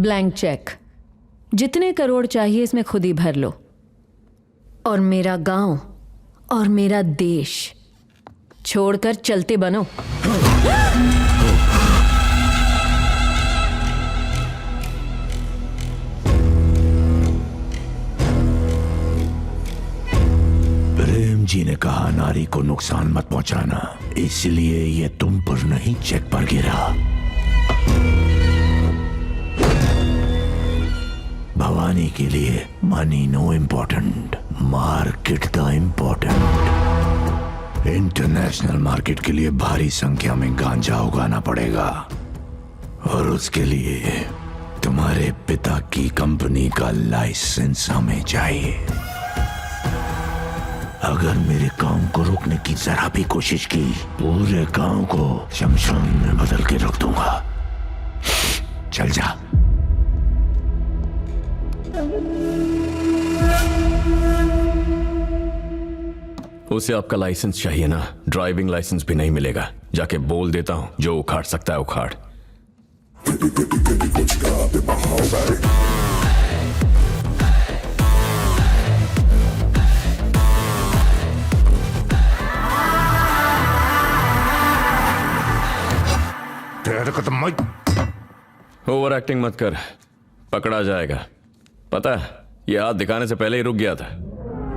Blank cheque, जितने करोड़ चाहिए इसमें खुद ही भर लो। और मेरा गांव और मेरा देश छोड़कर चलते बनो। प्रेम जी ने कहा नारी को नुकसान मत पहुंचाना, इसलिए ये तुम पर नहीं चेक पर गिरा। भवानी के लिए money know important, market the important. International market के लिए भारी संख्या में गांजा उगाना पड़ेगा और उसके लिए तुम्हारे पिता की कंपनी का लाइसेंस हमें चाहिए। अगर मेरे काम को रोकने की जरा भी कोशिश की, पूरे गांव को शमशान में बदल के रख दूंगा। चल जा। उसे आपका लाइसेंस चाहिए ना? ड्राइविंग लाइसेंस भी नहीं मिलेगा। जाके बोल देता हूं, जो उखाड़ सकता है उखाड़। ओवर एक्टिंग मत कर, पकड़ा जाएगा। पता है, ये हाथ दिखाने से पहले ही रुक गया था।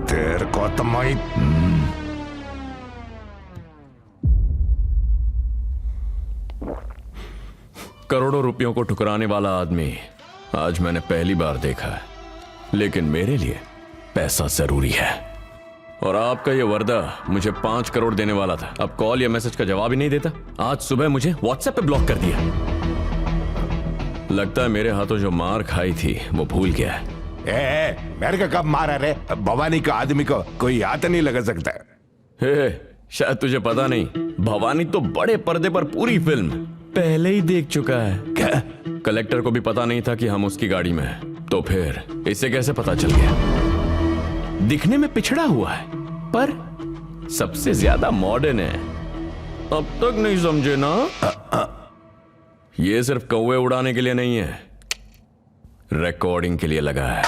तेरे को तो करोड़ों रुपयों को ठुकराने वाला आदमी आज मैंने पहली बार देखा है। लेकिन मेरे लिए पैसा जरूरी है। और आपका ये वर्दा मुझे 5 करोड़ देने वाला था, अब कॉल या मैसेज का जवाब ही नहीं देता। आज सुबह मुझे व्हाट्सएप पे ब्लॉक कर दिया। लगता है मेरे हाथों जो मार खाई थी वो भूल गया है। मेरे का कब मारा रे? भवानी का आदमी को कोई हाथ नहीं लगा सकता। शायद तुझे पता नहीं, भवानी तो बड़े पर्दे पर पूरी फिल्म पहले ही देख चुका है। क्या? कलेक्टर को भी पता नहीं था कि हम उसकी गाड़ी में हैं। तो फिर इसे कैसे पता चल गया? दिखने में पिछड़ा हुआ है पर सबसे ज्यादा मॉडर्न है। अब तक नहीं समझे ना? ये सिर्फ कौवे उड़ाने के लिए नहीं है, रिकॉर्डिंग के लिए लगा है।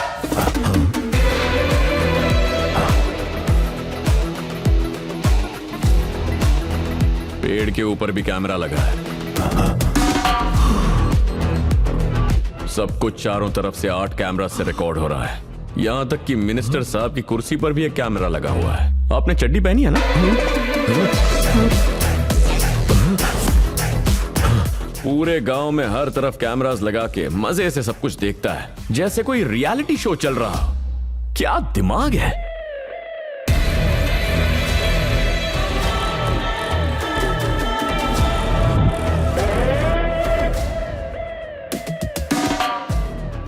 पेड़ के ऊपर भी कैमरा लगा है। सब कुछ चारों तरफ से 8 कैमरा से रिकॉर्ड हो रहा है। यहां तक कि मिनिस्टर साहब की कुर्सी पर भी एक कैमरा लगा हुआ है। आपने चड्डी पहनी है ना? पूरे गांव में हर तरफ कैमरास लगा के मजे से सब कुछ देखता है, जैसे कोई रियलिटी शो चल रहा हो। क्या दिमाग है?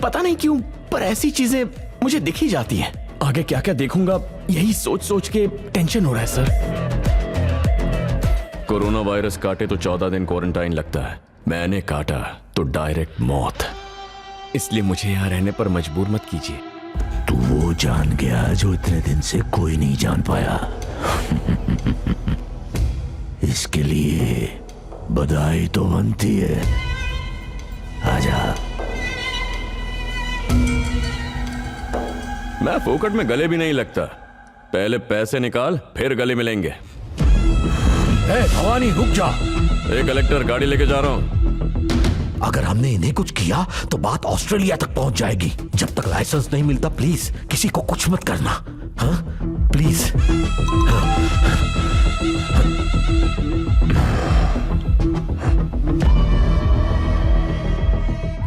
पता नहीं क्यों पर ऐसी चीजें मुझे दिख ही जाती हैं। आगे क्या क्या देखूंगा यही सोच सोच के टेंशन हो रहा है सर। कोरोना वायरस काटे तो 14 दिन क्वारंटाइन लगता है, मैंने काटा तो डायरेक्ट मौत। इसलिए मुझे यहां रहने पर मजबूर मत कीजिए। तू वो जान गया जो इतने दिन से कोई नहीं जान पाया। इसके लिए बधाई तो बनती है। आजा। मैं फोकट में गले भी नहीं लगता। पहले पैसे निकाल फिर गले मिलेंगे। भवानी रुक जा। कलेक्टर गाड़ी लेके जा रहा हूं। अगर हमने इन्हें कुछ किया तो बात ऑस्ट्रेलिया तक पहुंच जाएगी। जब तक लाइसेंस नहीं मिलता प्लीज किसी को कुछ मत करना। हाँ प्लीज।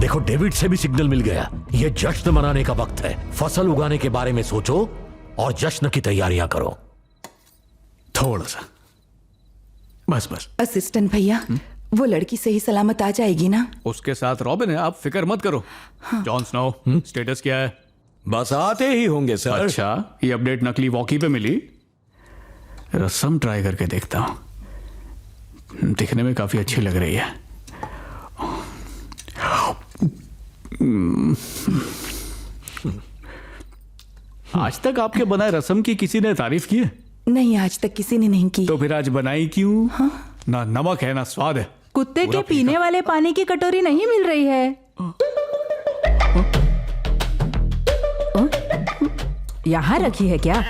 देखो डेविड से भी सिग्नल मिल गया। ये जश्न मनाने का वक्त है। फसल उगाने के बारे में सोचो और जश्न की तैयारियां करो। थोड़ा सा बस बस। असिस्टेंट भैया, वो लड़की सही सलामत आ जाएगी ना? उसके साथ रॉबिन है, आप फिक्र मत करो। हाँ। जॉन स्नो, स्टेटस क्या है? बस आते ही होंगे सर। अच्छा, ये अपडेट नकली वॉकी पे मिली। रसम ट्राई करके देखता हूं। दिखने में काफी अच्छी लग रही है। आज तक आपके बनाए रसम की किसी ने तारीफ की है? नहीं, आज तक किसी ने नहीं की। तो फिर आज बनाई क्यों? हाँ? ना नमक है ना स्वाद है। कुत्ते के पीने वाले पानी की कटोरी नहीं मिल रही है। यहाँ रखी है क्या?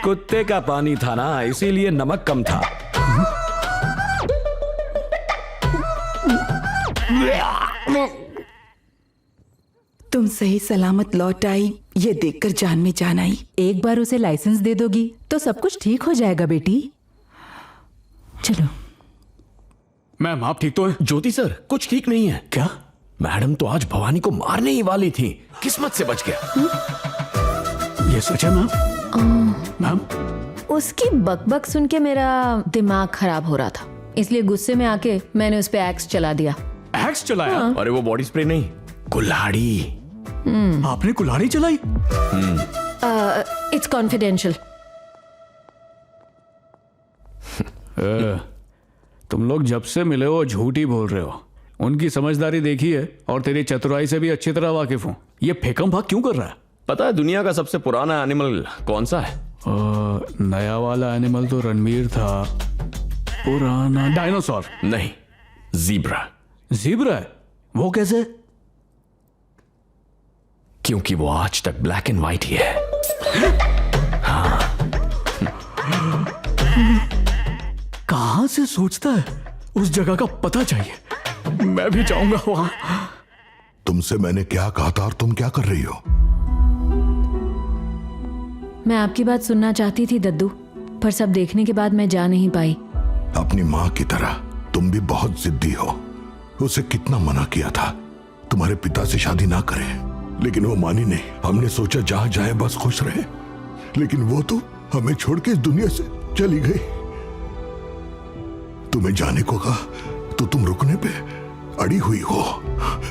कुत्ते का पानी था ना, इसीलिए नमक कम था। तुम सही सलामत लौट आई, ये देखकर जान में जान आई। एक बार उसे लाइसेंस दे दोगी तो सब कुछ ठीक हो जाएगा बेटी। चलो। मैम आप ठीक तो हैं? ज्योति सर, कुछ ठीक नहीं है। क्या? मैडम तो आज भवानी को मारने ही वाली थी, किस्मत से बच गया। ये सच है मैम? मैम उसकी बकबक सुन के मेरा दिमाग खराब हो रहा था, इसलिए गुस्से में आके मैंने उस पे एक्स चला दिया। एक्स चलाया? अरे वो बॉडी स्प्रे नहीं, कुल्हाड़ी। आपने कुल्हाड़ी चलाई? It's confidential. तुम लोग जब से मिले हो झूठ ही बोल रहे हो। उनकी समझदारी देखी है और तेरी चतुराई से भी अच्छी तरह वाकिफ हूं। ये फेकम भाग क्यों कर रहा है? पता है दुनिया का सबसे पुराना एनिमल कौन सा है? नया वाला एनिमल तो रणवीर था। पुराना डायनासोर? नहीं, जीब्रा। ज़ीब्रा है? वो कैसे? क्योंकि वो आज तक ब्लैक एंड व्हाइट ही है। कहां से सोचता है? उस जगह का पता चाहिए, मैं भी जाऊंगा वहां। तुमसे मैंने क्या कहा था और तुम क्या कर रही हो? मैं आपकी बात सुनना चाहती थी दद्दू, पर सब देखने के बाद मैं जा नहीं पाई। अपनी माँ की तरह तुम भी बहुत जिद्दी हो। उसे कितना मना किया था तुम्हारे पिता से शादी ना करे, लेकिन वो मानी नहीं। हमने सोचा जहां जाए बस खुश रहे, लेकिन वो तो हमें छोड़ के इस दुनिया से चली गई। तुम्हें जाने को कहा तो तुम रुकने पे अड़ी हुई हो।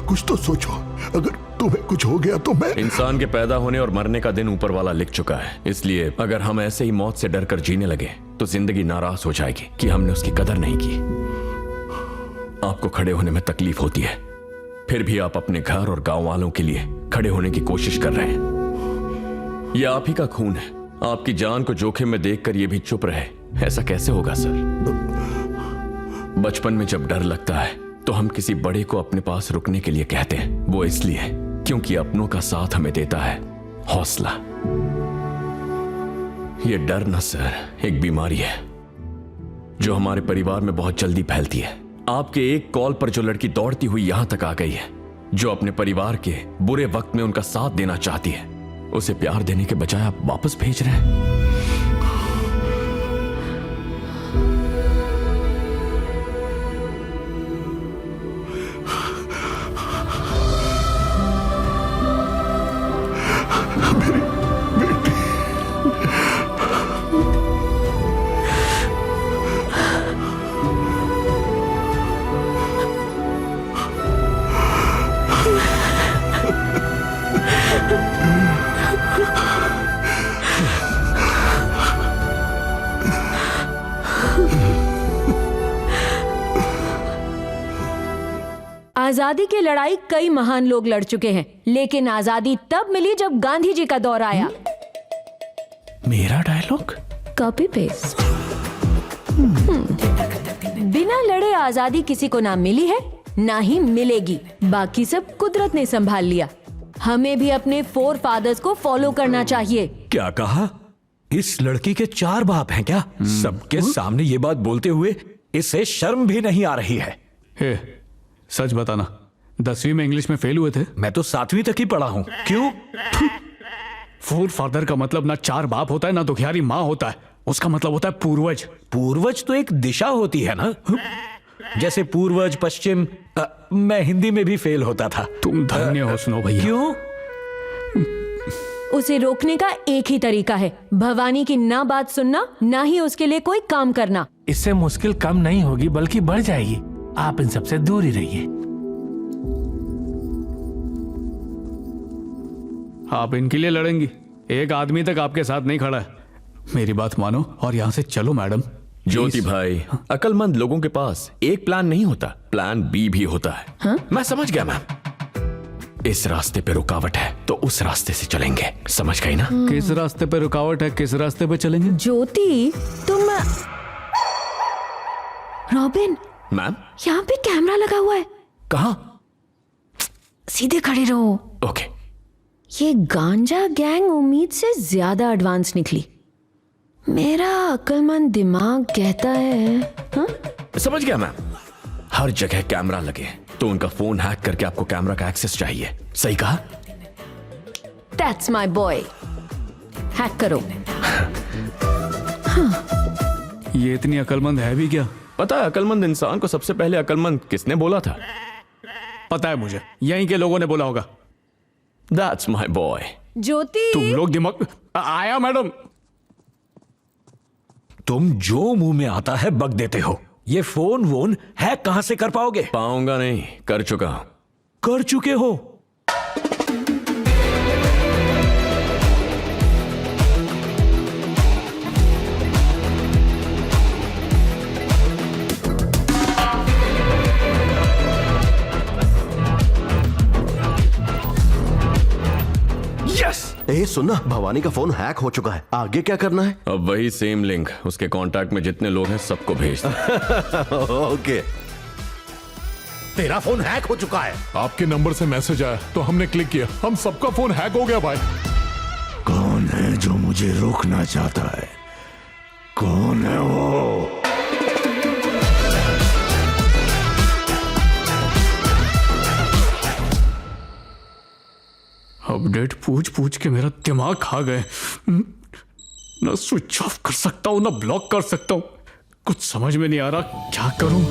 कुछ तो सोचो, अगर तुम्हें कुछ हो गया तो मैं। इंसान के पैदा होने और मरने का दिन ऊपर वाला लिख चुका है, इसलिए अगर हम ऐसे ही मौत से डरकर जीने लगे तो जिंदगी नाराज हो जाएगी कि हमने उसकी कदर नहीं की। आपको खड़े होने में तकलीफ होती है, फिर भी आप अपने घर और गांव वालों के लिए खड़े होने की कोशिश कर रहे हैं। यह आप ही का खून है। आपकी जान को जोखिम में देखकर यह भी चुप रहे, ऐसा कैसे होगा सर? बचपन में जब डर लगता है तो हम किसी बड़े को अपने पास रुकने के लिए कहते हैं। वो इसलिए क्योंकि अपनों का साथ हमें देता है हौसला। यह डर न सर एक बीमारी है जो हमारे परिवार में बहुत जल्दी फैलती है। आपके एक कॉल पर जो लड़की दौड़ती हुई यहां तक आ गई है, जो अपने परिवार के बुरे वक्त में उनका साथ देना चाहती है, उसे प्यार देने के बजाय आप वापस भेज रहे हैं। आजादी की लड़ाई कई महान लोग लड़ चुके हैं, लेकिन आजादी तब मिली जब गांधी जी का दौर आया। मेरा डायलॉग कॉपी पेस्ट। बिना लड़े आजादी किसी को ना मिली है ना ही मिलेगी। बाकी सब कुदरत ने संभाल लिया। हमें भी अपने फोर फादर्स को फॉलो करना चाहिए। क्या कहा? इस लड़की के 4 बाप हैं क्या? सबके सामने ये बात बोलते हुए इसे शर्म भी नहीं आ रही है। हे, सच बताना, 10वीं में इंग्लिश में फेल हुए थे? मैं तो 7वीं तक ही पढ़ा हूं। क्यों? फोर फादर का मतलब ना 4 बाप होता है ना दुखियारी माँ होता है। उसका मतलब होता है पूर्वज। पूर्वज तो एक दिशा होती है ना, जैसे पूर्वज पश्चिम। मैं हिंदी में भी फेल होता था। तुम धन्य हो स्नो भैया। क्यों? उसे रोकने का एक ही तरीका है, भवानी की ना बात सुनना, ना ही उसके लिए कोई काम करना। इससे मुश्किल कम नहीं होगी बल्कि बढ़ जाएगी। आप इन सबसे दूर ही रहिए। आप इनके लिए लड़ेंगी? एक आदमी तक आपके साथ नहीं खड़ा है। मेरी बात मानो और यहां से चलो मैडम। ज्योति भाई, अकलमंद लोगों के पास एक प्लान नहीं होता, प्लान बी भी होता है। हाँ? मैं समझ गया मैम। इस रास्ते पे रुकावट है तो उस रास्ते से चलेंगे, समझ गई ना? किस रास्ते पे रुकावट है, किस रास्ते पे चलेंगे? ज्योति, तुम रॉबिन, मैम यहाँ पे कैमरा लगा हुआ है। कहा? सीधे खड़े रहो। ओके। ये गांजा गैंग उम्मीद से ज्यादा एडवांस निकली। मेरा अक्लमंद दिमाग कहता है हाँ? समझ गया मैम, हर जगह कैमरा लगे तो उनका फोन हैक करके आपको कैमरा का एक्सेस चाहिए। सही कहा? That's my boy. हैक करो। ये इतनी अकलमंद है भी क्या? पता है अकलमंद इंसान को सबसे पहले अकलमंद किसने बोला था? पता है मुझे, यहीं के लोगों ने बोला होगा। That's my boy. ज्योति, तुम लोग दिमाग आया मैडम। तुम जो मुंह में आता है बक देते हो। ये फोन वोन हैक कहां से कर पाओगे? पाऊंगा नहीं, कर चुका हूं। कर चुके हो? ए सुनना, भवानी का फोन हैक हो चुका है, आगे क्या करना है? अब वही सेम लिंक उसके कांटेक्ट में जितने लोग हैं सबको भेज दो। ओके। तेरा फोन हैक हो चुका है। आपके नंबर से मैसेज आया तो हमने क्लिक किया, हम सबका फोन हैक हो गया भाई। कौन है जो मुझे रोकना चाहता है? कौन है वो? अपडेट पूछ पूछ के मेरा दिमाग खा गए। ना स्विच ऑफ कर सकता हूं ना ब्लॉक कर सकता हूं, कुछ समझ में नहीं आ रहा क्या करूं।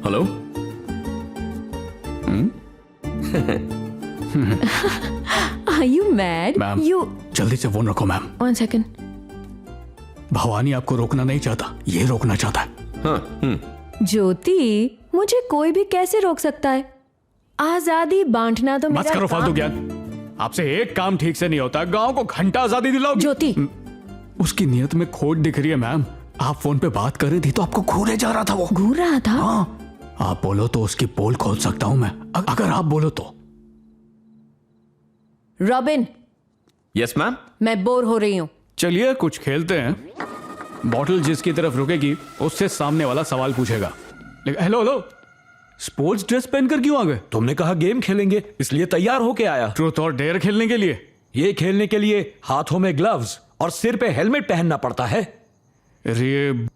Hello, are you mad? Ma'am, You जल्दी से फोन रखो मैम। 1 second. भवानी आपको रोकना नहीं चाहता, ये रोकना चाहता है। हाँ, ज्योति, मुझे कोई भी कैसे रोक सकता है? आजादी बांटना तो मत मेरा करो फालतू काम- ज्ञान। आपसे एक काम ठीक से नहीं होता, गांव को घंटा आजादी दिलाओगी। ज्योति, उसकी नियत में खोट दिख रही है मैम। आप फोन पे बात कर रही थी तो आपको घूरे जा रहा था वो। घूर रहा था। हाँ, आप बोलो तो उसकी पोल खोल सकता हूं मैं, अगर आप बोलो तो। Robin, yes ma'am. मैं बोर हो रही हूँ। चलिए कुछ खेलते हैं। बॉटल जिसकी तरफ रुकेगी उससे सामने वाला सवाल पूछेगा। हेलो हेलो, स्पोर्ट्स ड्रेस पहनकर क्यों आ गए? तुमने कहा गेम खेलेंगे, इसलिए तैयार होके आया। ट्रूथ और डेयर खेलने के लिए? ये खेलने के लिए हाथों में ग्लव्स और सिर पे हेलमेट पहनना पड़ता है। अरे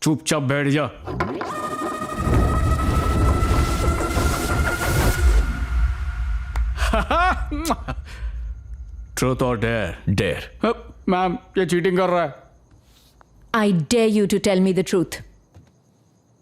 चुपचाप बैठ जा। ट्रूथ और डेयर? डेयर। मैम, ये चीटिंग कर रहा है। I dare you to tell me the truth.